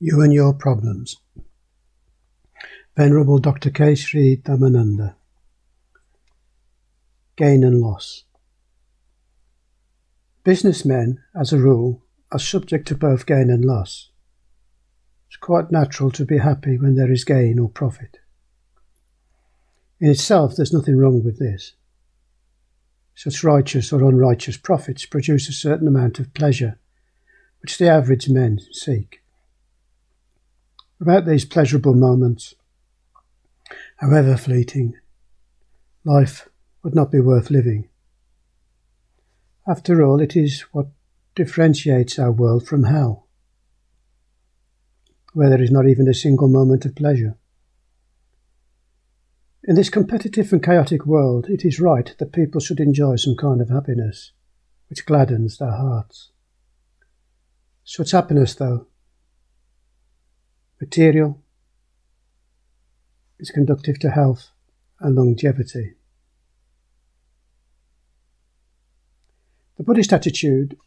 You and Your Problems. Venerable Dr. K Sri Dhammananda. Gain and loss. Businessmen, as a rule, are subject to both gain and loss. It's quite natural to be happy when there is gain or profit. In itself, there's nothing wrong with this. Such righteous or unrighteous profits produce a certain amount of pleasure, which the average men seek. Without these pleasurable moments, however fleeting, life would not be worth living. After all, it is what differentiates our world from hell, where there is not even a single moment of pleasure. In this competitive and chaotic world, it is right that people should enjoy some kind of happiness, which gladdens their hearts. Such happiness, though material, is conducive to health and longevity. The Buddhist attitude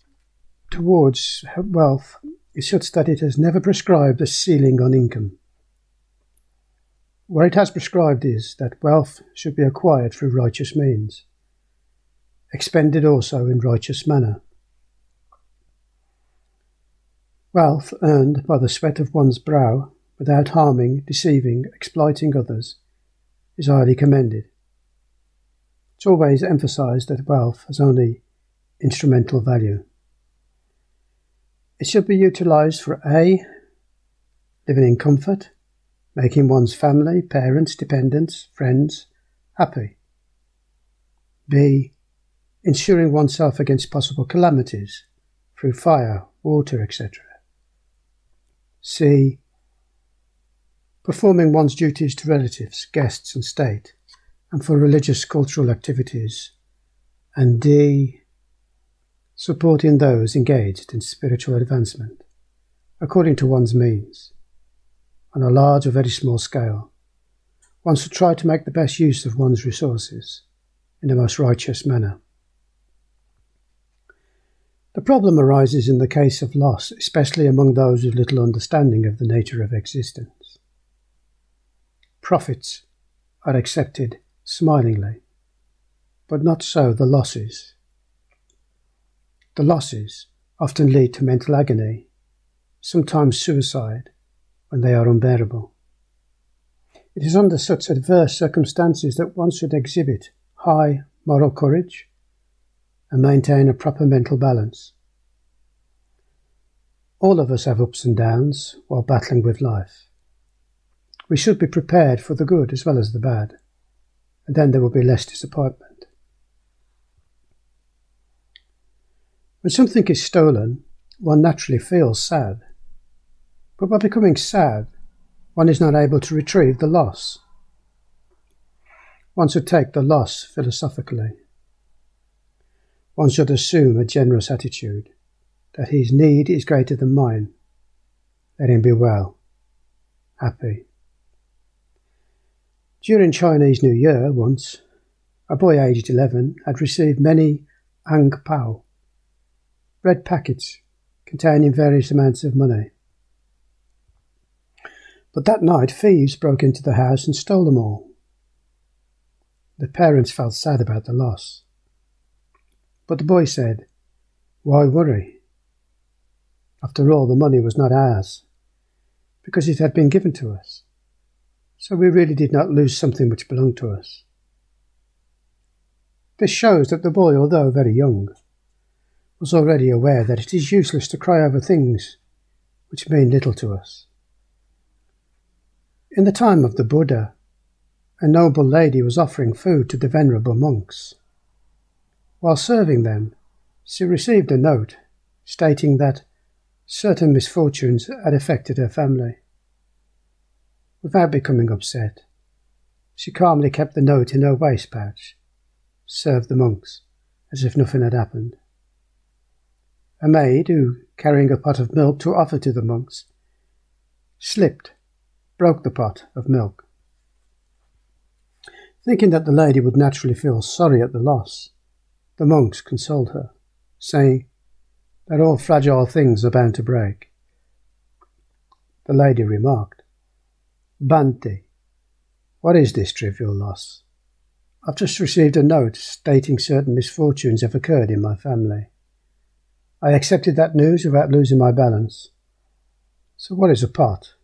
towards wealth is such that it has never prescribed a ceiling on income. What it has prescribed is that wealth should be acquired through righteous means, expended also in righteous manner. Wealth earned by the sweat of one's brow, without harming, deceiving, exploiting others, is highly commended. It's always emphasized that wealth has only instrumental value. It should be utilized for A, living in comfort, making one's family, parents, dependents, friends happy. B, ensuring oneself against possible calamities through fire, water, etc. C, performing one's duties to relatives, guests and state, and for religious cultural activities. And D, supporting those engaged in spiritual advancement, according to one's means, on a large or very small scale. One should try to make the best use of one's resources in the most righteous manner. The problem arises in the case of loss, especially among those with little understanding of the nature of existence. Profits are accepted smilingly, but not so the losses. The losses often lead to mental agony, sometimes suicide, when they are unbearable. It is under such adverse circumstances that one should exhibit high moral courage and maintain a proper mental balance. All of us have ups and downs while battling with life. We should be prepared for the good as well as the bad, and then there will be less disappointment. When something is stolen, one naturally feels sad. But by becoming sad, one is not able to retrieve the loss. One should take the loss philosophically. One should assume a generous attitude, that his need is greater than mine. Let him be well, happy. During Chinese New Year once, a boy aged 11 had received many ang pao, red packets containing various amounts of money. But that night thieves broke into the house and stole them all. The parents felt sad about the loss. But the boy said, "Why worry? After all, the money was not ours, because it had been given to us. So we really did not lose something which belonged to us." This shows that the boy, although very young, was already aware that it is useless to cry over things which mean little to us. In the time of the Buddha, a noble lady was offering food to the venerable monks. While serving them, she received a note stating that certain misfortunes had affected her family. Without becoming upset, she calmly kept the note in her waist pouch, served the monks as if nothing had happened. A maid, who, carrying a pot of milk to offer to the monks, slipped, broke the pot of milk. Thinking that the lady would naturally feel sorry at the loss, the monks consoled her, saying that all fragile things are bound to break. The lady remarked, "Bhante, what is this trivial loss? I've just received a note stating certain misfortunes have occurred in my family. I accepted that news without losing my balance. So what is a pot?"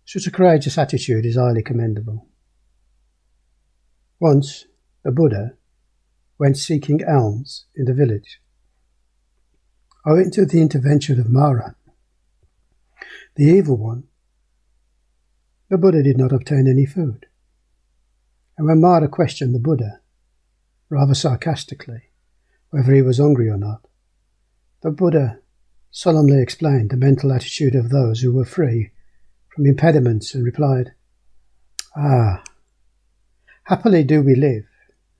Such a courageous attitude is highly commendable. Once, the Buddha went seeking alms in the village. Owing to the intervention of Mara, the evil one, the Buddha did not obtain any food. And when Mara questioned the Buddha, rather sarcastically, whether he was hungry or not, the Buddha solemnly explained the mental attitude of those who were free from impediments and replied, "Ah, happily do we live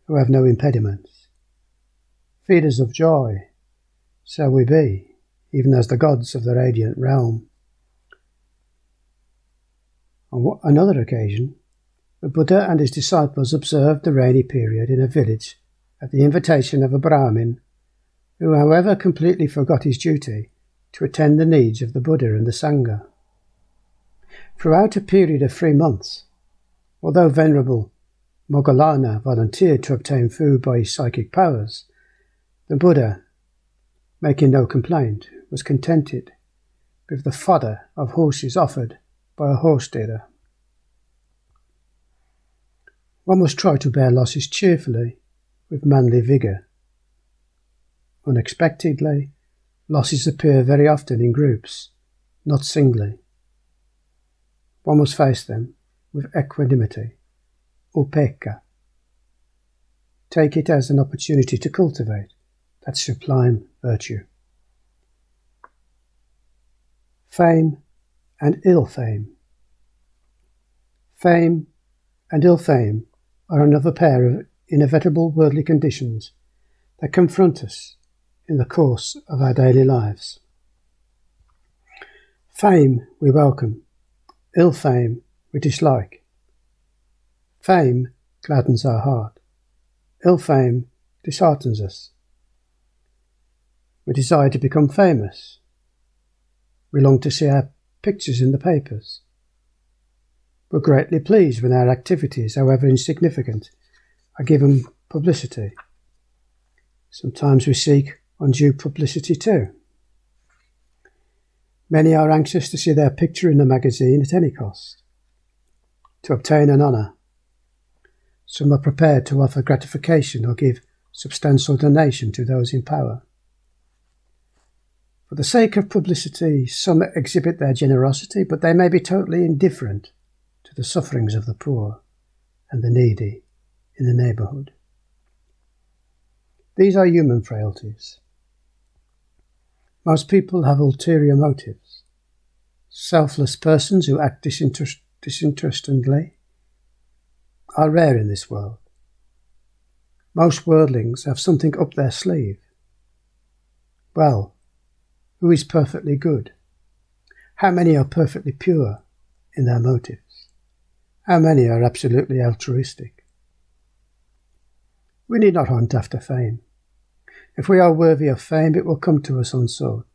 who have no impediments. Feeders of joy shall we be, even as the gods of the radiant realm." On another occasion, the Buddha and his disciples observed the rainy period in a village at the invitation of a Brahmin who, however, completely forgot his duty to attend the needs of the Buddha and the Sangha. Throughout a period of 3 months, although Venerable Moggallana volunteered to obtain food by his psychic powers, the Buddha, making no complaint, was contented with the fodder of horses offered by a horse dealer. One must try to bear losses cheerfully, with manly vigour. Unexpectedly, losses appear very often in groups, not singly. One must face them with equanimity, upekkha. Take it as an opportunity to cultivate that sublime virtue. Fame and ill fame. Fame and ill fame are another pair of inevitable worldly conditions that confront us in the course of our daily lives. Fame we welcome, ill fame we dislike. Fame gladdens our heart, ill fame disheartens us. We desire to become famous. We long to see our pictures in the papers. We're greatly pleased when our activities, however insignificant, are given publicity. Sometimes we seek undue publicity too. Many are anxious to see their picture in a magazine at any cost, to obtain an honour. Some are prepared to offer gratification or give substantial donation to those in power. For the sake of publicity, some exhibit their generosity, but they may be totally indifferent to the sufferings of the poor and the needy in the neighbourhood. These are human frailties. Most people have ulterior motives. Selfless persons who act disinterestedly are rare in this world. Most worldlings have something up their sleeve. Well, who is perfectly good? How many are perfectly pure in their motives? How many are absolutely altruistic? We need not hunt after fame. If we are worthy of fame, it will come to us unsought.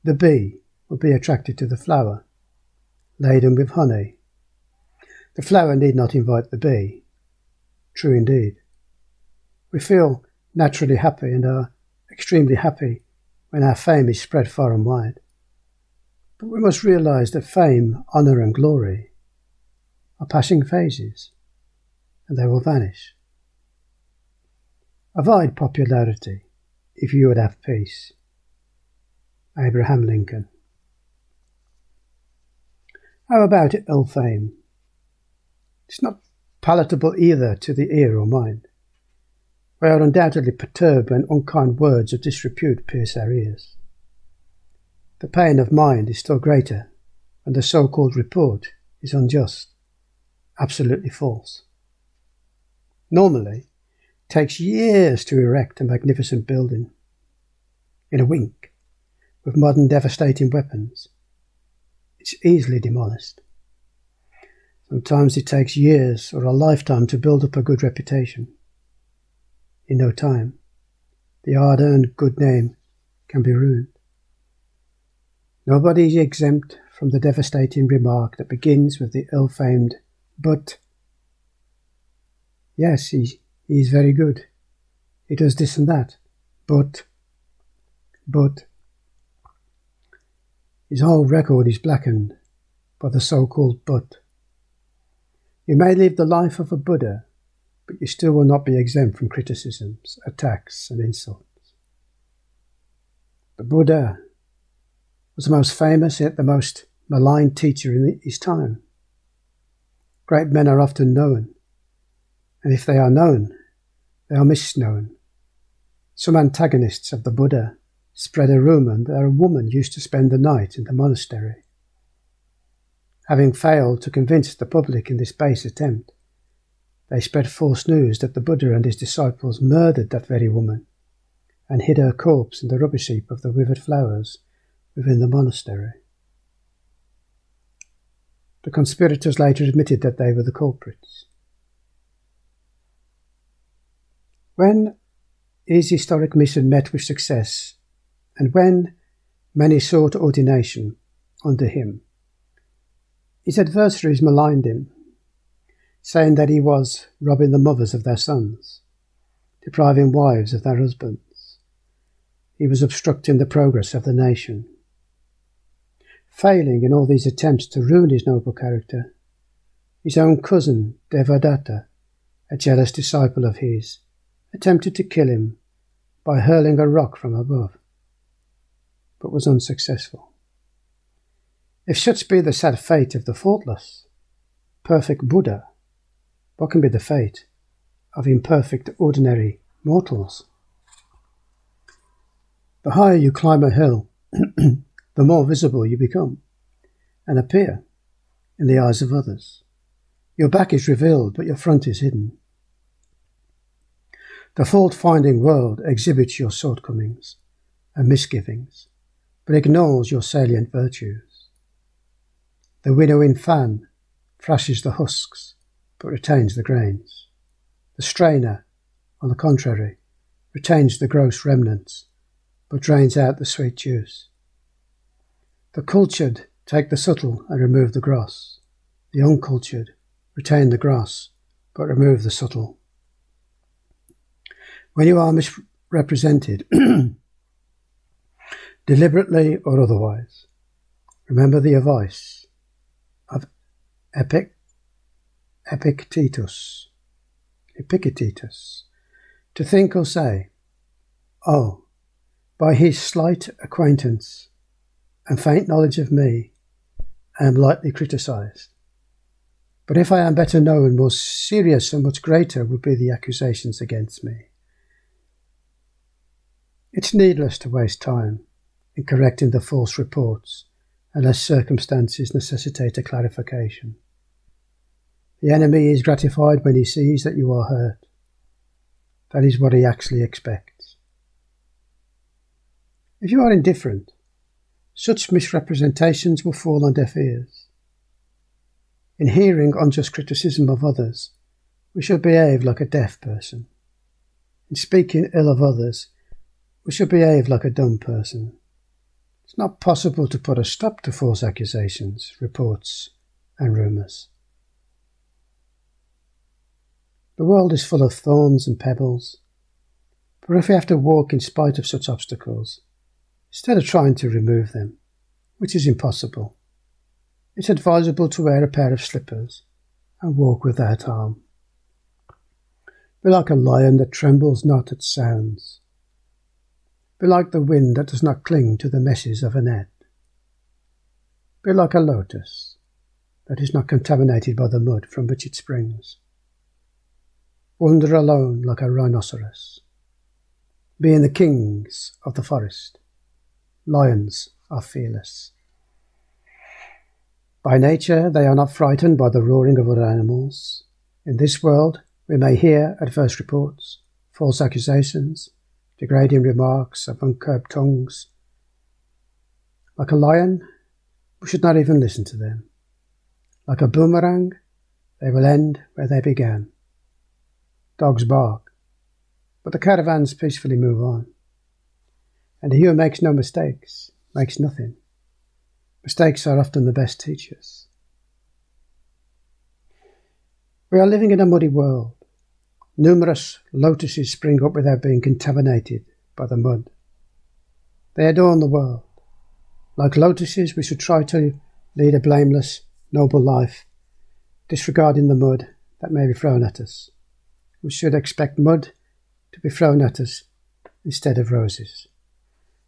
The bee will be attracted to the flower, laden with honey. The flower need not invite the bee. True indeed. We feel naturally happy and are extremely happy when our fame is spread far and wide. But we must realize that fame, honour and glory are passing phases, and they will vanish. Avoid popularity if you would have peace. Abraham Lincoln. How about ill fame? It's not palatable either to the ear or mind. We are undoubtedly perturbed when unkind words of disrepute pierce our ears. The pain of mind is still greater when the so-called report is unjust, absolutely false. Normally, it takes years to erect a magnificent building. In a wink, with modern devastating weapons, it's easily demolished. Sometimes it takes years or a lifetime to build up a good reputation. In no time, the hard-earned good name can be ruined. Nobody is exempt from the devastating remark that begins with the ill-famed "but." Yes, he is very good. He does this and that. But. His whole record is blackened by the so-called but. You may live the life of a Buddha, but you still will not be exempt from criticisms, attacks, and insults. The Buddha was the most famous yet the most maligned teacher in his time. Great men are often known, and if they are known, they are misknown. Some antagonists of the Buddha spread a rumour that a woman used to spend the night in the monastery. Having failed to convince the public in this base attempt, they spread false news that the Buddha and his disciples murdered that very woman and hid her corpse in the rubbish heap of the withered flowers within the monastery. The conspirators later admitted that they were the culprits. When his historic mission met with success, and when many sought ordination under him, his adversaries maligned him, saying that he was robbing the mothers of their sons, depriving wives of their husbands. He was obstructing the progress of the nation. Failing in all these attempts to ruin his noble character, his own cousin Devadatta, a jealous disciple of his, attempted to kill him by hurling a rock from above, but was unsuccessful. If such be the sad fate of the faultless, perfect Buddha, what can be the fate of imperfect ordinary mortals? The higher you climb a hill, the more visible you become and appear in the eyes of others. Your back is revealed, but your front is hidden. The fault-finding world exhibits your shortcomings and misgivings, but ignores your salient virtues. The winnowing fan thrashes the husks, but retains the grains. The strainer, on the contrary, retains the gross remnants, but drains out the sweet juice. The cultured take the subtle and remove the gross. The uncultured retain the gross, but remove the subtle. When you are misrepresented, deliberately or otherwise, remember the advice of Epictetus, to think or say, "Oh, by his slight acquaintance and faint knowledge of me, I am lightly criticised. But if I am better known, more serious and much greater would be the accusations against me." It's needless to waste time in correcting the false reports unless circumstances necessitate a clarification. The enemy is gratified when he sees that you are hurt. That is what he actually expects. If you are indifferent, such misrepresentations will fall on deaf ears. In hearing unjust criticism of others, we should behave like a deaf person. In speaking ill of others, we should behave like a dumb person. It's not possible to put a stop to false accusations, reports, and rumours. The world is full of thorns and pebbles, but if we have to walk in spite of such obstacles, instead of trying to remove them, which is impossible, it's advisable to wear a pair of slippers and walk without harm. Be like a lion that trembles not at sounds. Be like the wind that does not cling to the meshes of a net. Be like a lotus that is not contaminated by the mud from which it springs. Wander alone like a rhinoceros. Being the kings of the forest, lions are fearless. By nature, they are not frightened by the roaring of other animals. In this world, we may hear adverse reports, false accusations, degrading remarks of uncurbed tongues. Like a lion, we should not even listen to them. Like a boomerang, they will end where they began. Dogs bark, but the caravans peacefully move on. And he who makes no mistakes makes nothing. Mistakes are often the best teachers. We are living in a muddy world. Numerous lotuses spring up without being contaminated by the mud. They adorn the world. Like lotuses, we should try to lead a blameless, noble life, disregarding the mud that may be thrown at us. We should expect mud to be thrown at us instead of roses.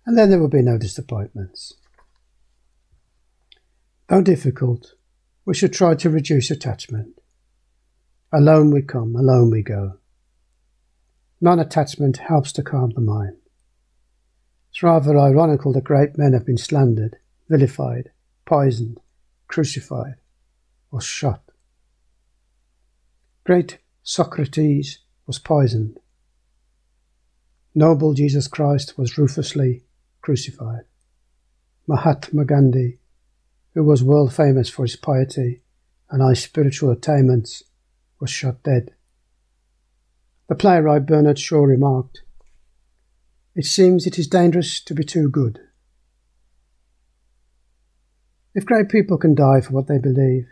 And then there will be no disappointments. Though difficult, we should try to reduce attachment. Alone we come, alone we go. Non-attachment helps to calm the mind. It's rather ironical that great men have been slandered, vilified, poisoned, crucified, or shot. Great Socrates was poisoned. Noble Jesus Christ was ruthlessly crucified. Mahatma Gandhi, who was world famous for his piety and high spiritual attainments, was shot dead. The playwright Bernard Shaw remarked, "It seems it is dangerous to be too good." If great people can die for what they believe,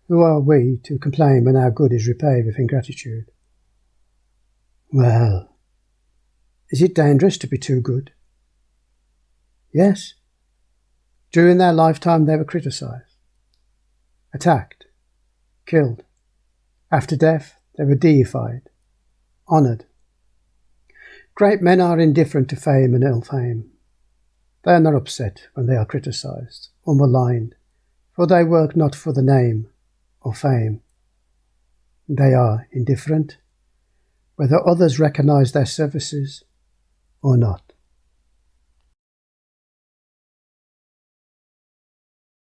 who are we to complain when our good is repaid with ingratitude? Well, is it dangerous to be too good? Yes. During their lifetime they were criticised, attacked, killed. After death they were deified, honoured. Great men are indifferent to fame and ill fame. They are not upset when they are criticised or maligned, for they work not for the name or fame. They are indifferent whether others recognise their services or not.